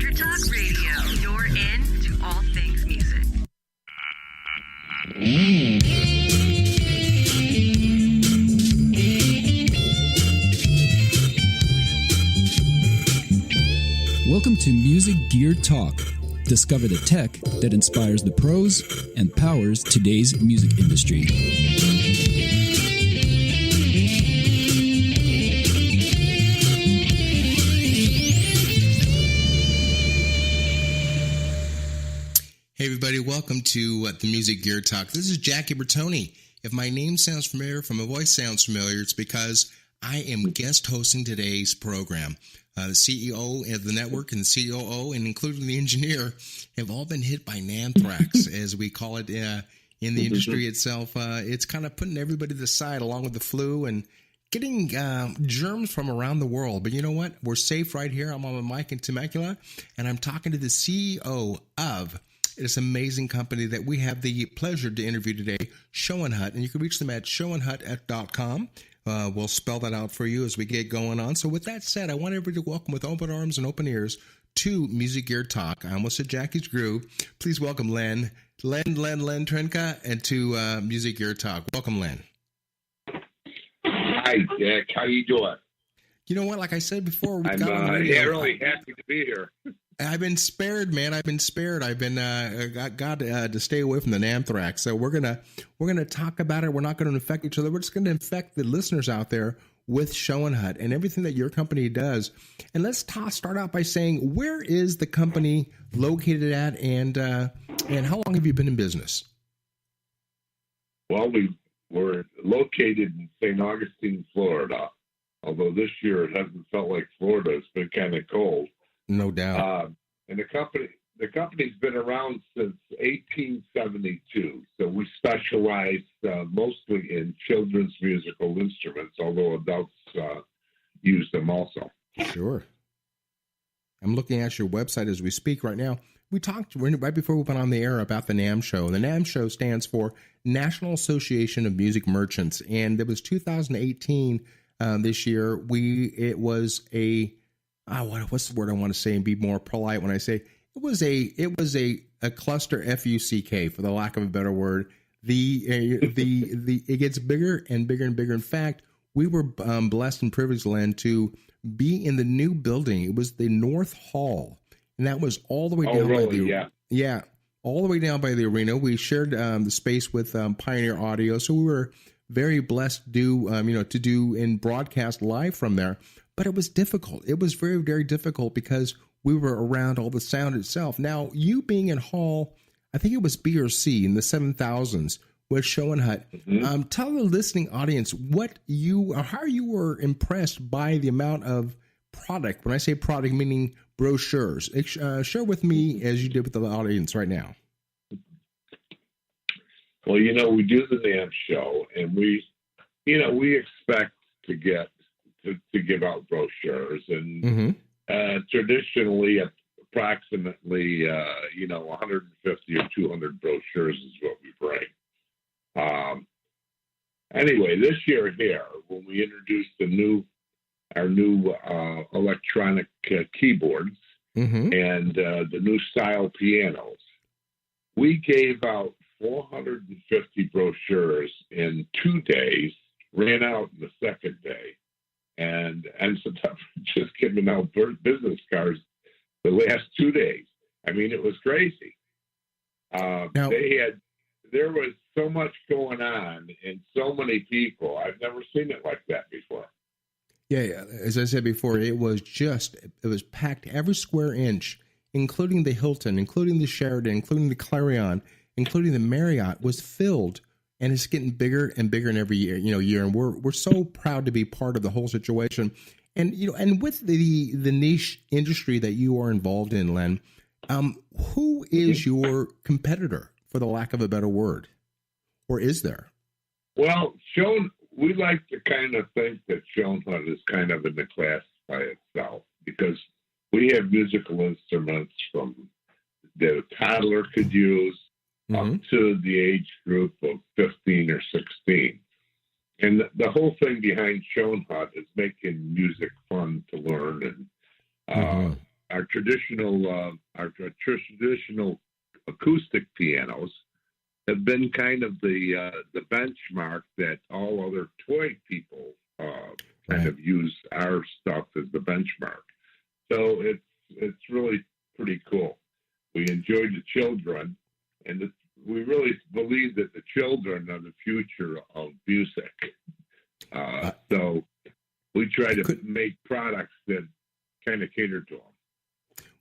Gear Talk Radio. You're in to all things music. Welcome to Music Gear Talk. Discover the tech that inspires the pros and powers today's music industry. Hey everybody, welcome to the Music Gear Talk. This is Jackie Bertoni. If my name sounds familiar, if my voice sounds familiar, it's because I am guest hosting today's program. The CEO of the network and the COO, and including the engineer, have all been hit by anthrax, as we call it in the industry itself. It's kind of putting everybody to the side along with the flu and getting germs from around the world. But you know what? We're safe right here. I'm on my mic in Temecula, and I'm talking to the CEO of this amazing company that we have the pleasure to interview today, Schoenhut. And you can reach them at schoenhut.com. We'll spell that out for you as we get going on. So with that said, I want everybody to welcome with open arms and open ears to Music Gear Talk. I almost said Jackie's Groove. Please welcome Len Trinca, and to Music Gear Talk. Welcome, Len. Hi, Jack. How you doing? You know what? Like I said before, I'm really happy to be here. I've been spared, man. I've been spared. I've been got to stay away from the anthrax. So we're gonna talk about it. We're not going to infect each other. We're just going to infect the listeners out there with Schoenhut and everything that your company does. And let's start out by saying, where is the company located at, and how long have you been in business? Well, we're located in St. Augustine, Florida. Although this year it hasn't felt like Florida. It's been kind of cold. No doubt. And the company's been around since 1872. So we specialize mostly in children's musical instruments, although adults use them also. Sure. I'm looking at your website as we speak right now. We talked right before we went on the air about the NAMM show. The NAMM show stands for National Association of Music Merchants, and it was 2018 this year. It was a what's the word I want to say and be more polite when I say it was a cluster FUCK, for the lack of a better word. It gets bigger and bigger and bigger. In fact, we were blessed and privileged, Len, to be in the new building. It was the North Hall, and that was all the way down by the all the way down by the arena. We shared the space with Pioneer Audio, so we were very blessed to do and broadcast live from there. But it was difficult. It was very, very difficult because we were around all the sound itself. Now, you being in Hall, I think it was B or C in the 7000s with Schoenhut. Mm-hmm. Tell the listening audience how you were impressed by the amount of product. When I say product, meaning brochures. Share with me as you did with the audience right now. Well, we do the NAMM show, and we expect to give out brochures, and traditionally approximately 150 or 200 brochures is what we bring. Anyway, this year here, when we introduced our new electronic keyboards and the new style pianos, we gave out 450 brochures in 2 days, ran out in the second day, and so just giving out business cards the last 2 days. I mean, it was crazy. There was so much going on and so many people. I've never seen it like that before. Yeah. As I said before, it was packed every square inch, including the Hilton, including the Sheraton, including the Clarion, including the Marriott, was filled, and it's getting bigger and bigger in every year. And we're so proud to be part of the whole situation. And and with the niche industry that you are involved in, Len, who is your competitor, for the lack of a better word, or is there? Well, we like to kind of think that Schoenhut is kind of in the class by itself, because we have musical instruments from that a toddler could use up to the age group of 15 or 16. And the whole thing behind Schoenhut is making music fun to learn and our traditional acoustic pianos have been kind of the benchmark that all other toy people kind of use our stuff as the benchmark. So it's really pretty cool. We enjoy the children, and we really believe that the children are the future of music. So we try to make products that kind of cater to them.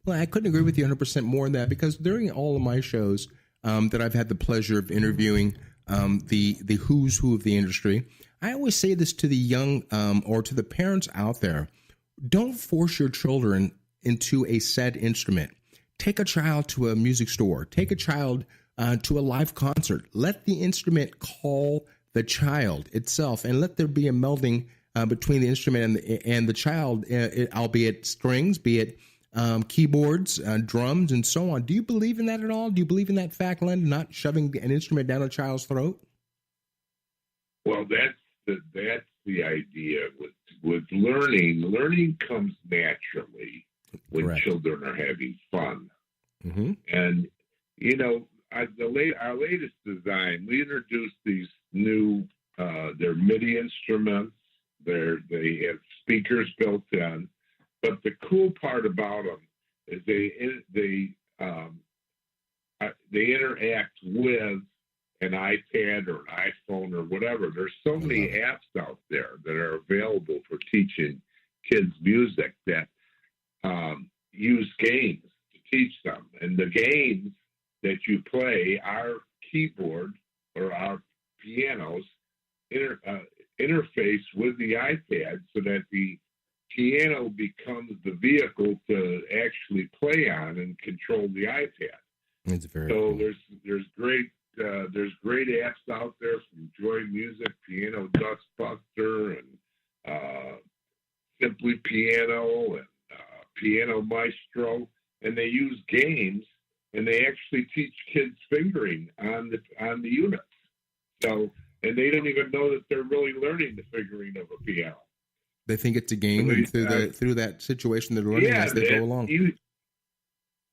Well, I couldn't agree with you 100% more on that, because during all of my shows that I've had the pleasure of interviewing the who's who of the industry, I always say this to the young or to the parents out there: don't force your children into a said instrument. Take a child to a music store. Take a child to a live concert. Let the instrument call the child itself, and let there be a melding between the instrument and the child, albeit strings, be it keyboards, drums, and so on. Do you believe in that at all? Do you believe in that fact, Len, not shoving an instrument down a child's throat? Well, that's the idea with learning. Learning comes naturally when children are having fun. Mm-hmm. And, our latest design, we introduced these new, they're MIDI instruments. They have speakers built in. But the cool part about them is they interact with an iPad or an iPhone or whatever. There's so many apps out there that are available for teaching kids music that use games to teach them. And the games that you play, our keyboard or our pianos interface with the iPad so that the piano becomes the vehicle to actually play on and control the iPad. It's very cool. There's great apps out there from Joy Music, Piano Dustbuster, and Simply Piano, and Piano Maestro, and they use games, and they actually teach kids fingering on the units. So, and they don't even know that they're really learning the fingering of a piano. They think it's a game, and through that situation they're learning as they go along.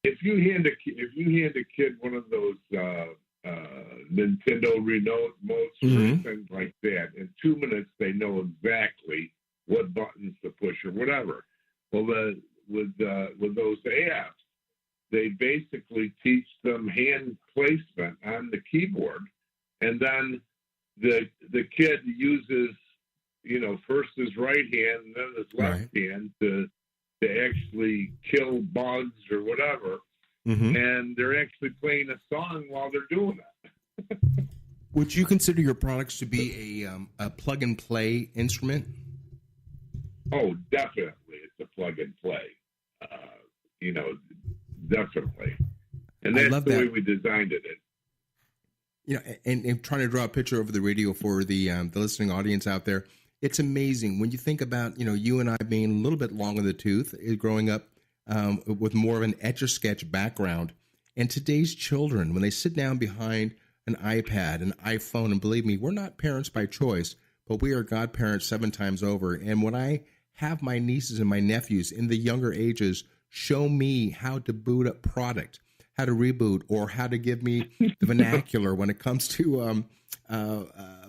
If you hand a kid one of those Nintendo remotes or things like that, in 2 minutes they know exactly what buttons to push or whatever. Well, with those apps, they basically teach them hand placement on the keyboard, and then the kid uses, first his right hand and then his left hand to actually kill bugs or whatever. Mm-hmm. And they're actually playing a song while they're doing that. Would you consider your products to be a plug and play instrument? Oh, definitely. It's a plug and play. Definitely. And that's the way we designed it. And trying to draw a picture over the radio for the listening audience out there. It's amazing when you think about, you and I being a little bit long in the tooth, growing up with more of an etch-a-sketch background. And today's children, when they sit down behind an iPad, an iPhone, and believe me, we're not parents by choice, but we are godparents 7 times over. And when I have my nieces and my nephews in the younger ages show me how to boot up product, how to reboot, or how to give me the vernacular when it comes to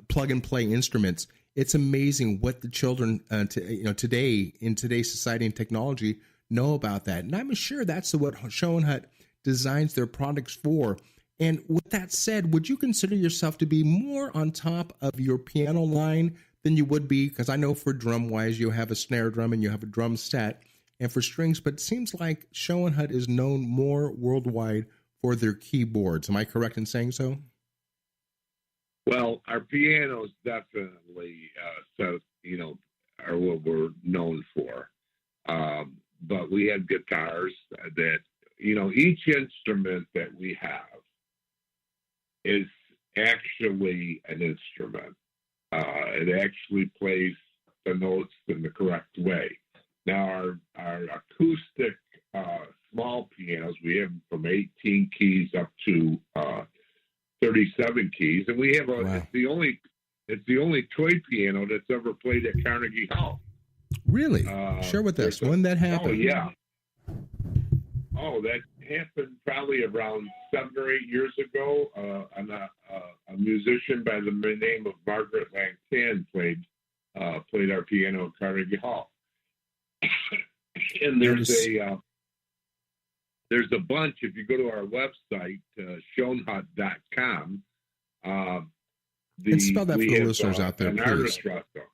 plug and play instruments, it's amazing what the children today in today's society and technology know about that. And I'm sure that's what Schoenhut designs their products for. And with that said, would you consider yourself to be more on top of your piano line than you would be? Because I know for drum wise, you have a snare drum and you have a drum set, and for strings, but it seems like Schoenhut is known more worldwide for their keyboards. Am I correct in saying so? Well, our pianos definitely, are what we're known for. But we have guitars that, each instrument that we have is actually an instrument. It actually plays the notes in the correct way. Now, our acoustic small pianos, we have from 18 keys up to 37 keys, and we have it's the only toy piano that's ever played at Carnegie Hall. Really? Share with us when that happened. Oh yeah. Oh, that happened probably around 7 or 8 years ago. A musician by the name of Margaret Langtan played our piano at Carnegie Hall. And there's a bunch. If you go to our website, Schoenhut.com, and spell that for the listeners out there, an please. artist roster.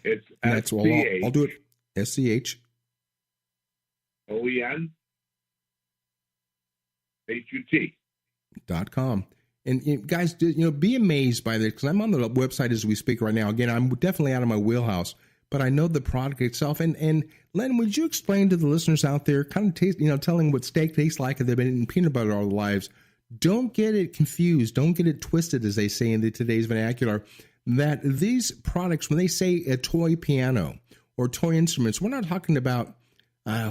It's that's well, I'll do it. SCHOENHUT.com. And guys, be amazed by this, because I'm on the website as we speak right now. Again, I'm definitely out of my wheelhouse, but I know the product itself. And Len, would you explain to the listeners out there, kind of taste, telling what steak tastes like if they've been eating peanut butter all their lives? Don't get it confused. Don't get it twisted, as they say in today's vernacular, that these products, when they say a toy piano or toy instruments, we're not talking about,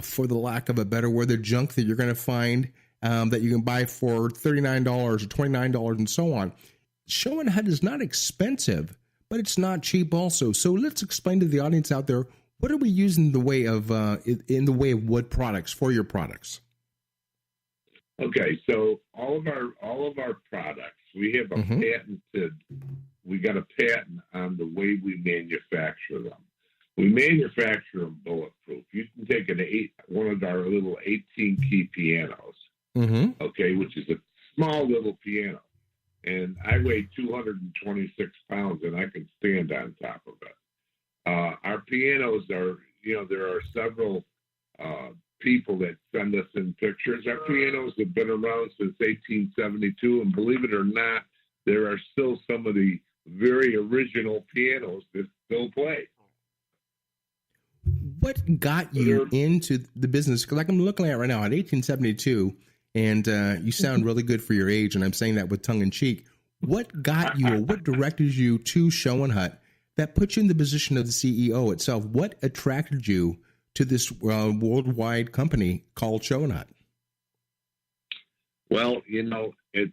for the lack of a better word, the junk that you're going to find that you can buy for $39 or $29 and so on. Schoenhut is not expensive, but it's not cheap also. So let's explain to the audience out there, what are we using in the way of wood products for your products? Okay, so all of our products, we have a we got a patent on the way we manufacture them. We manufacture them bulletproof. You can take one of our little 18-key pianos, okay, which is a small little piano, and I weigh 226 pounds, and I can stand on top of it. Our pianos are, there are several people that send us in pictures. Our pianos have been around since 1872, and believe it or not, there are still some of the very original pianos that still play. What got you into the business? Because like I'm looking at right now, at 1872, and you sound really good for your age, and I'm saying that with tongue in cheek. What got you, or what directed you to Schoenhut that put you in the position of the CEO itself? What attracted you to this worldwide company called Schoenhut? Well, it's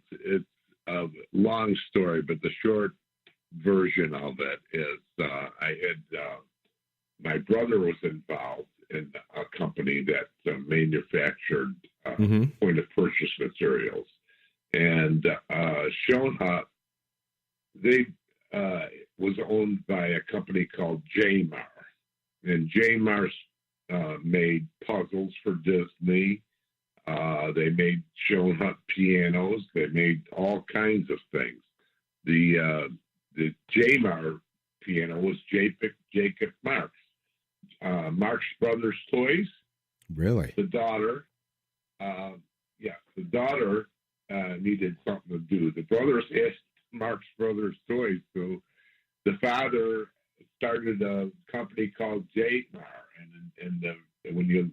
a long story, but the short version of it is my brother was involved in a company that manufactured point of purchase materials, and Schoenhut, they was owned by a company called J-Mar, and J-Mar made puzzles for Disney. They made Schoenhut pianos. They made all kinds of things. The J-Mar piano was Jacob Marx. Marx Brothers Toys. Really? The daughter needed something to do. The brothers asked Marx Brothers Toys, so the father started a company called J-Mar, and when you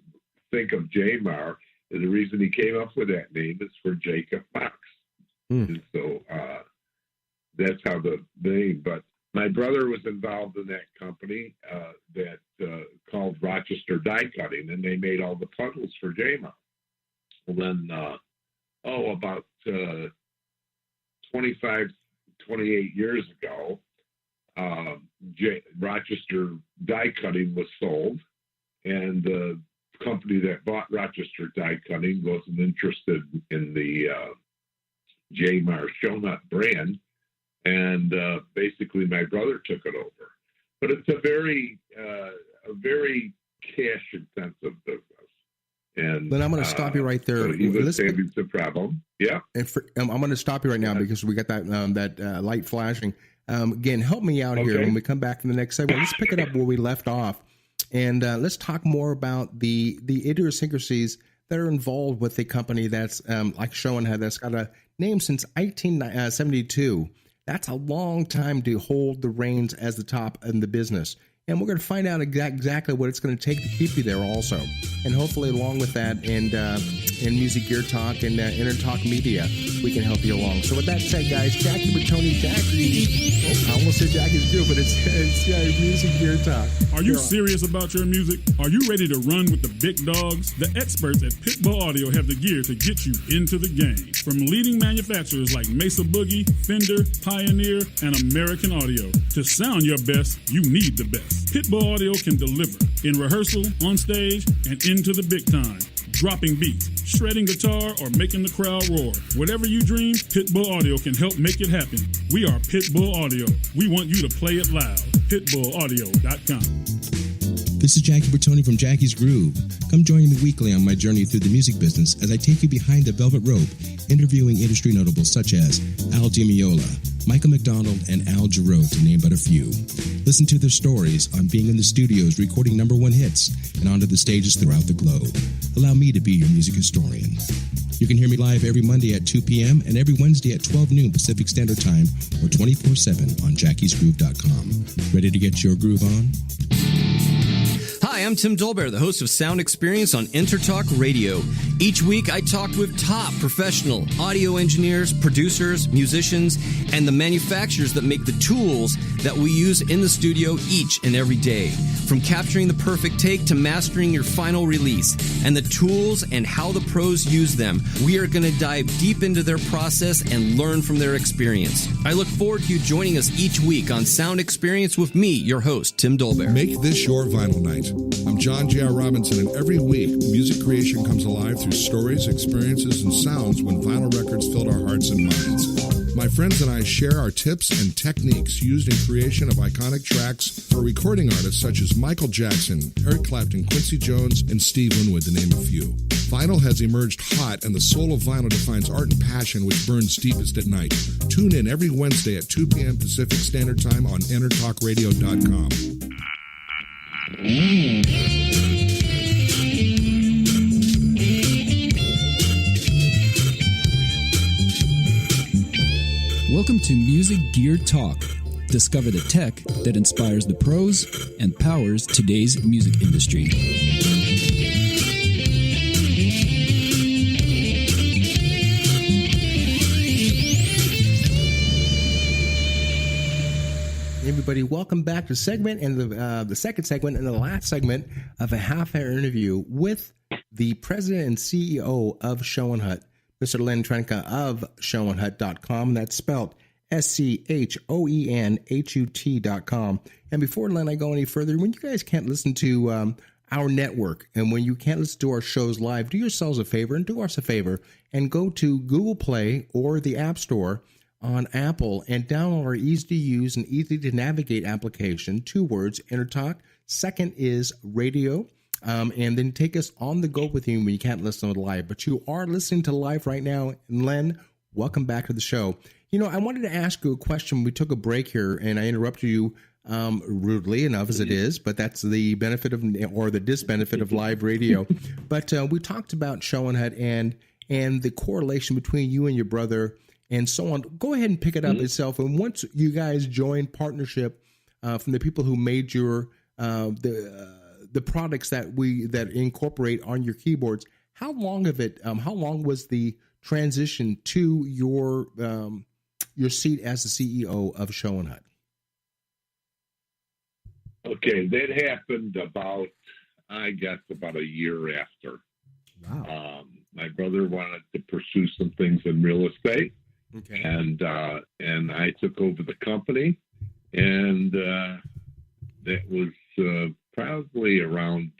think of J-Mar, the reason he came up with that name is for Jacob Marx. And so that's how the name. But my brother was involved in that company that called Rochester Die Cutting, and they made all the puzzles for J-Mar. Well, then, about 28 years ago, Rochester Die Cutting was sold, and the company that bought Rochester Die Cutting wasn't interested in the J-Mar Schoenhut brand, and basically my brother took it over. But it's a very cash-intensive business. And then I'm going to stop you right there. So he was saving the problem. Yeah. And I'm going to stop you right now because we got that light flashing. Again, help me out here when we come back in the next segment. Let's pick it up where we left off, and let's talk more about the idiosyncrasies that are involved with a company that's like Schoenhut, that's got a name since 1872. That's a long time to hold the reins as the top in the business. And we're going to find out exactly what it's going to take to keep you there also. And hopefully along with that and Music Gear Talk and Inner Talk Media, we can help you along. So with that said, guys, Jackie Bertoni, I almost said Jackie's Drew, but it's Music Gear Talk. Are you serious about your music? Are you ready to run with the big dogs? The experts at Pitbull Audio have the gear to get you into the game. From leading manufacturers like Mesa Boogie, Fender, Pioneer, and American Audio. To sound your best, you need the best. Pitbull Audio can deliver in rehearsal, on stage, and into the big time. dropping beats, shredding guitar, or making the crowd roar. Whatever you dream, Pitbull Audio can help make it happen. We are Pitbull Audio. We want you to play it loud. PitbullAudio.com. This is Jackie Bertoni from Jackie's Groove. Come join me weekly on my journey through the music business as I take you behind the velvet rope, interviewing industry notables such as Al Di Meola, Michael McDonald, and Al Jarreau, to name but a few. Listen to their stories on being in the studios recording #1 hits and onto the stages throughout the globe. Allow me to be your music historian. You can hear me live every Monday at 2 p.m. and every Wednesday at 12 noon Pacific Standard Time or 24/7 on jackiesgroove.com. Ready to get your groove on? Hi, I'm Tim Dolbear, the host of Sound Experience on Intertalk Radio. Each week, I talk with top professional audio engineers, producers, musicians, and the manufacturers that make the tools that we use in the studio each and every day. From capturing the perfect take to mastering your final release, and the tools and how the pros use them, we are going to dive deep into their process and learn from their experience. I look forward to you joining us each week on Sound Experience with me, your host, Tim Dolbear. Make this your vinyl night. I'm John J.R. Robinson, and every week, music creation comes alive through stories, experiences, and sounds when vinyl records filled our hearts and minds. My friends and I share our tips and techniques used in creation of iconic tracks for recording artists such as Michael Jackson, Eric Clapton, Quincy Jones, and Steve Winwood, to name a few. Vinyl has emerged hot, and the soul of vinyl defines art and passion which burns deepest at night. Tune in every Wednesday at 2 p.m. Pacific Standard Time on intertalkradio.com. Welcome to Music Gear Talk. Discover the tech that inspires the pros and powers today's music industry. Everybody, welcome back to segment and the second segment and the last segment of a half-hour interview with the president and CEO of Schoenhut, Mr. Len Trinca of Schoenhut.com. That's spelled SCHOENHUT.com. And before, Len, I go any further, when you guys can't listen to our network and when you can't listen to our shows live, do yourselves a favor and do us a favor and go to Google Play or the App Store on Apple and download our easy-to-use and easy-to-navigate application. 2 words, Intertalk. Second is radio. And then take us on the go with you when you can't listen to live. But you are listening to live right now. And Len, welcome back to the show. You know, I wanted to ask you a question. We took a break here, and I interrupted you rudely enough as it is, but that's the benefit of, or the disbenefit of live radio. But we talked about Schoenhut and the correlation between you and your brother and so on. Go ahead and pick it up itself. And once you guys joined partnership from the people who made your the products that incorporate on your keyboards, how long was the transition to your seat as the CEO of Schoenhut? Okay, that happened about a year after. Wow. My brother wanted to pursue some things in real estate. Okay. And I took over the company, and that was probably around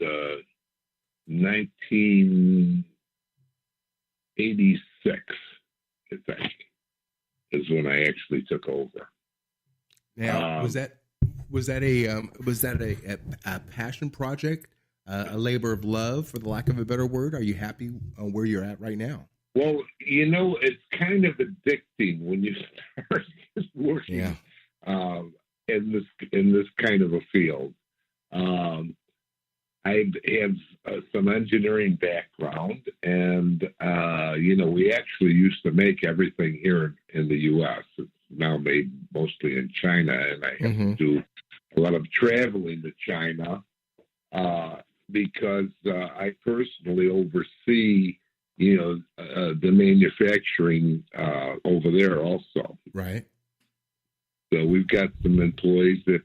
1986, I think, is when I actually took over. Now, was that a passion project, a labor of love, for the lack of a better word? Are you happy where you're at right now? Well, you know, it's kind of addicting when you start working in this kind of a field. I have some engineering background, and we actually used to make everything here in the U.S. It's now made mostly in China, and I have to do a lot of traveling to China because I personally oversee the manufacturing over there also. Right. So we've got some employees that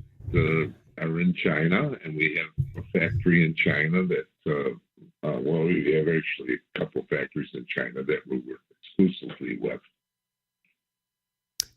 are in China, and we have a factory in China that, we have actually a couple of factories in China that we work exclusively with.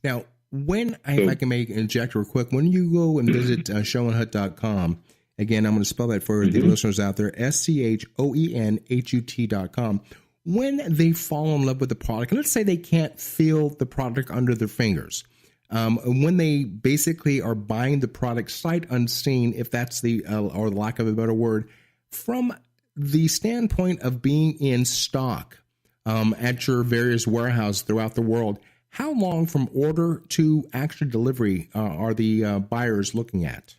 Now, if I can inject real quick, when you go and visit Schoenhut.com Again, I'm going to spell that for the listeners out there, Schoenhut.com. When they fall in love with the product, and let's say they can't feel the product under their fingers, when they basically are buying the product sight unseen, if that's the, or lack of a better word, from the standpoint of being in stock at your various warehouses throughout the world, how long from order to actual delivery are the buyers looking at?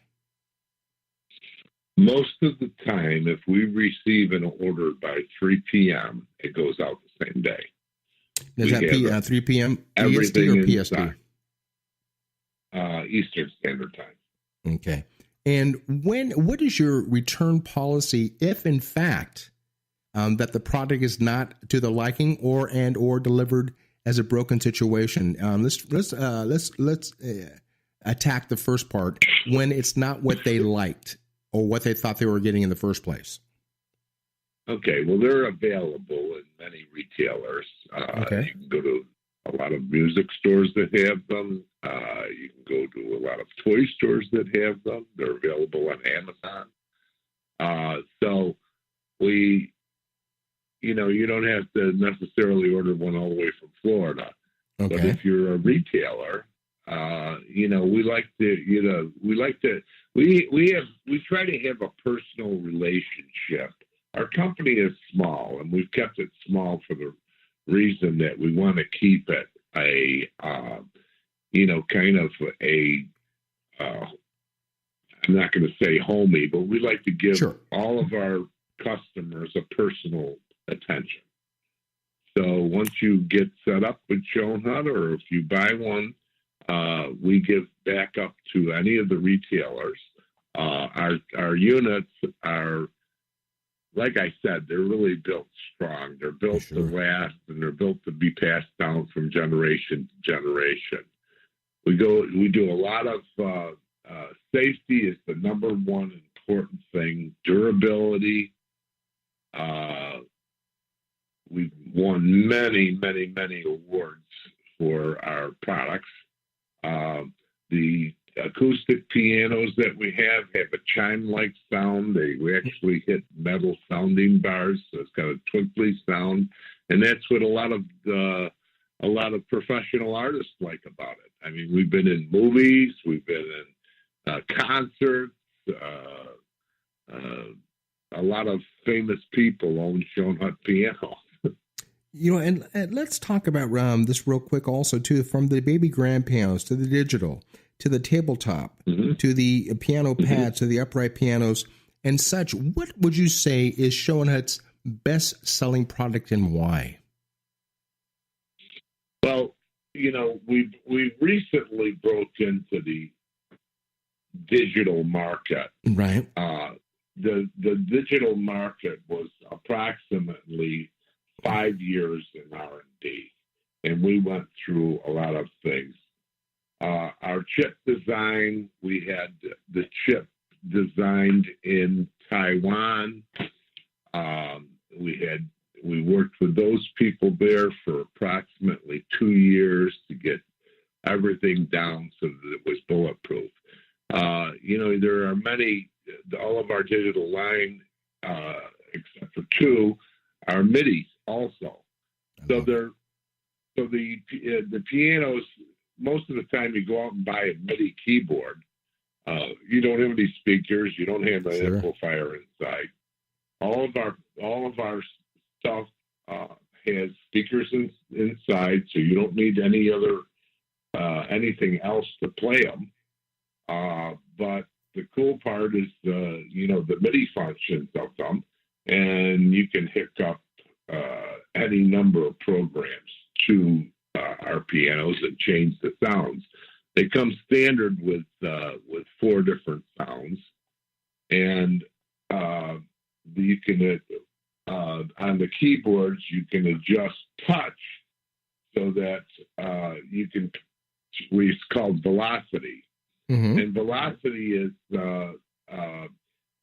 Most of the time, if we receive an order by 3 p.m., it goes out the same day. Is that 3 p.m. EST or PST? Eastern Standard Time. Okay. And what is your return policy if, in fact, that the product is not to the liking or delivered as a broken situation? Let's attack the first part when it's not what they liked or what they thought they were getting in the first place. Okay, well, they're available in many retailers. Okay. You can go to a lot of music stores that have them. You can go to a lot of toy stores that have them. They're available on Amazon. So you don't have to necessarily order one all the way from Florida. Okay. But if you're a retailer, we try to have a personal relationship. Our company is small, and we've kept it small for the reason that we want to keep it I'm not going to say homey, but we like to give all of our customers a personal attention. So once you get set up with Schoenhut, or if you buy one, we give back up to any of the retailers. Our units are, like I said, they're really built strong. They're built to last, and they're built to be passed down from generation to generation. We do a lot of safety is the number one important thing. Durability. We've won many, many, many awards for our products. The acoustic pianos that we have a chime-like sound. We actually hit metal sounding bars, so it's got a twinkly sound, and that's what a lot of professional artists like about it. I mean, we've been in movies, we've been in concerts. A lot of famous people own Schoenhut Piano. And let's talk about this real quick also, too, from the baby grand pianos to the digital, to the tabletop, to the piano pads, to the upright pianos and such. What would you say is Schoenhut's best-selling product and why? Well, we've recently broke into the digital market. Right. The digital market was approximately 5 years in R&D, and we went through a lot of things. Our chip design, we had the chip designed in Taiwan. We worked with those people there for approximately 2 years to get everything down so that it was bulletproof. There are many, all of our digital line, except for two, are MIDIs also. So the pianos, most of the time you go out and buy a MIDI keyboard. You don't have any speakers. You don't have an amplifier inside. All of our stuff has speakers inside, so you don't need any other anything else to play them. But the cool part is the MIDI functions of them, and you can hook up any number of programs to our pianos and change the sounds. They come standard with 4 different sounds, and you can on the keyboards you can adjust touch so that you can. It's called velocity, and velocity is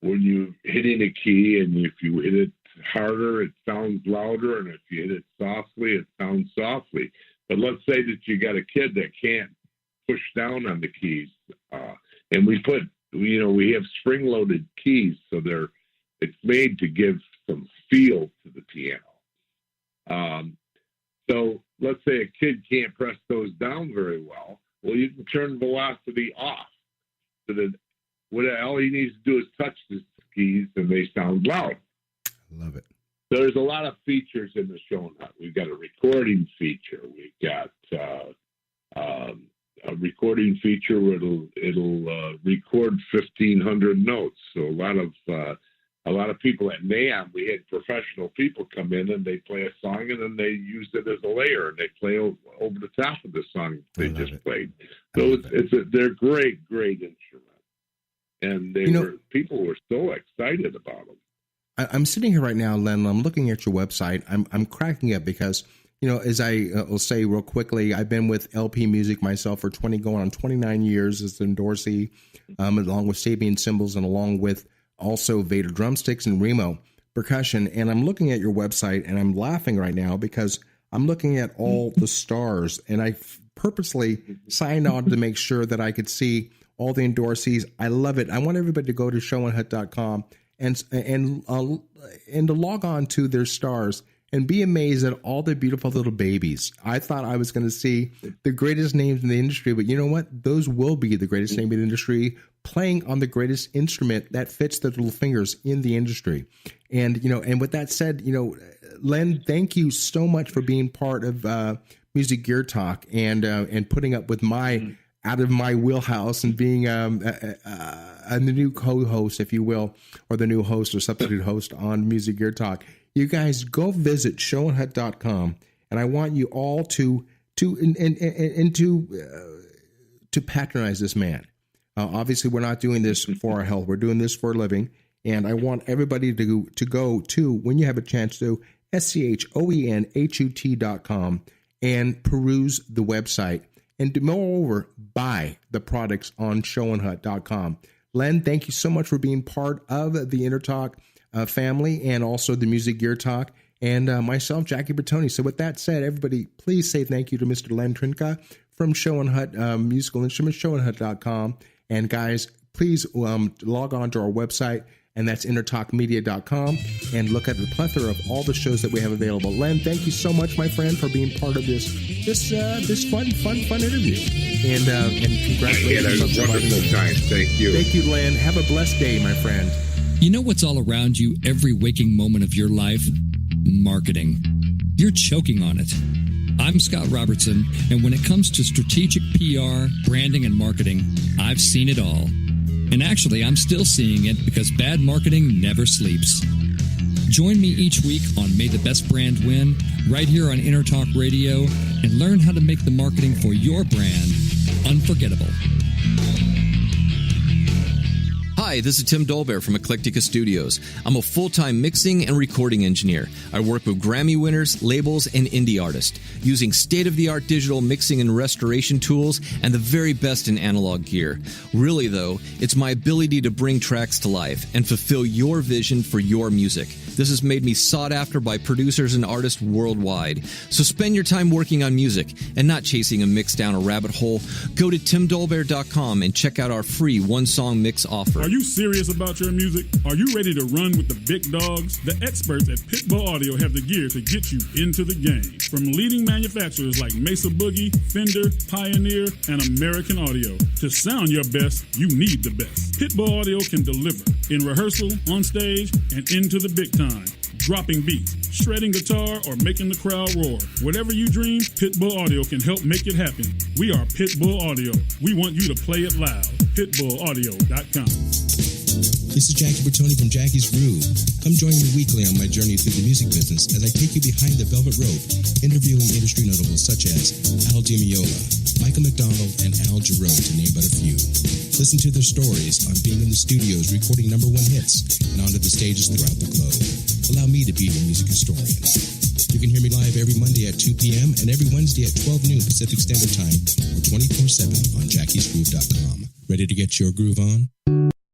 when you're hitting a key, and if you hit it harder, it sounds louder, and if you hit it softly, it sounds softly. But let's say that you got a kid that can't push down on the keys, and we put we have spring-loaded keys, so it's made to give some feel to the piano. So let's say a kid can't press those down very well. Well, you can turn velocity off, so that all he needs to do is touch the keys, and they sound loud. I love it. So there's a lot of features in the Schoenhut. We've got a recording feature. We've got a recording feature where it'll record 1,500 notes. So a lot of people at NAMM, we had professional people come in and they play a song and then they use it as a layer and they play over the top of the song they just played. So they're great instruments, and people were so excited about them. I'm sitting here right now, Len. I'm looking at your website. I'm cracking up because, as I will say real quickly, I've been with LP Music myself for 29 years as an endorsee, along with Sabian cymbals and along with also Vader drumsticks and Remo percussion. And I'm looking at your website and I'm laughing right now because I'm looking at all the stars, and I purposely signed on to make sure that I could see all the endorsees. I love it. I want everybody to go to Schoenhut.com and to log on to their stars and be amazed at all the beautiful little babies. I thought I was going to see the greatest names in the industry, but you know what? Those will be the greatest name in the industry, playing on the greatest instrument that fits their little fingers in the industry. And, and with that said, Len, thank you so much for being part of Music Gear Talk and putting up with my out of my wheelhouse and being the new co-host, if you will, or the new host or substitute host on Music Gear Talk. You guys go visit Schoenhut.com, and I want you all to patronize this man. Obviously, we're not doing this for our health; we're doing this for a living. And I want everybody to go to, when you have a chance to, Schoenhut.com and peruse the website, and moreover, buy the products on Schoenhut.com. Len, thank you so much for being part of the Intertalk family and also the Music Gear Talk, and myself, Jackie Bertoni. So with that said, everybody, please say thank you to Mr. Len Trinca from Schoenhut Musical Instruments, Schoenhut.com. And guys, please log on to our website, and that's intertalkmedia.com, and look at the plethora of all the shows that we have available. Len, thank you so much, my friend, for being part of this fun interview. And congratulations. Yeah, it was a wonderful time. Thank you. Thank you, Len. Have a blessed day, my friend. You know what's all around you every waking moment of your life? Marketing. You're choking on it. I'm Scott Robertson, and when it comes to strategic PR, branding, and marketing, I've seen it all. And actually, I'm still seeing it because bad marketing never sleeps. Join me each week on May the Best Brand Win, right here on Intertalk Radio, and learn how to make the marketing for your brand unforgettable. Hi, this is Tim Dolbear from Eclectica Studios. I'm a full-time mixing and recording engineer. I work with Grammy winners, labels, and indie artists, using state-of-the-art digital mixing and restoration tools and the very best in analog gear. Really, though, it's my ability to bring tracks to life and fulfill your vision for your music. This has made me sought after by producers and artists worldwide. So spend your time working on music and not chasing a mix down a rabbit hole. Go to timdolbear.com and check out our free one-song mix offer. Are you serious about your music? Are you ready to run with the big dogs? The experts at Pitbull Audio have the gear to get you into the game. From leading manufacturers like Mesa Boogie, Fender, Pioneer, and American Audio. To sound your best, you need the best. Pitbull Audio can deliver in rehearsal, on stage, and into the big time. Dropping beats, shredding guitar, or making the crowd roar. Whatever you dream, Pitbull Audio can help make it happen. We are Pitbull Audio. We want you to play it loud. PitbullAudio.com. This is Jackie Bertoni from Jackie's Groove. Come join me weekly on my journey through the music business as I take you behind the velvet rope, interviewing industry notables such as Al Di Meola, Michael McDonald, and Al Jarreau, to name but a few. Listen to their stories on being in the studios recording #1 hits and onto the stages throughout the globe. Allow me to be your music historian. You can hear me live every Monday at 2 p.m. and every Wednesday at 12 noon Pacific Standard Time or 24/7 on jackiesgroove.com. Ready to get your groove on?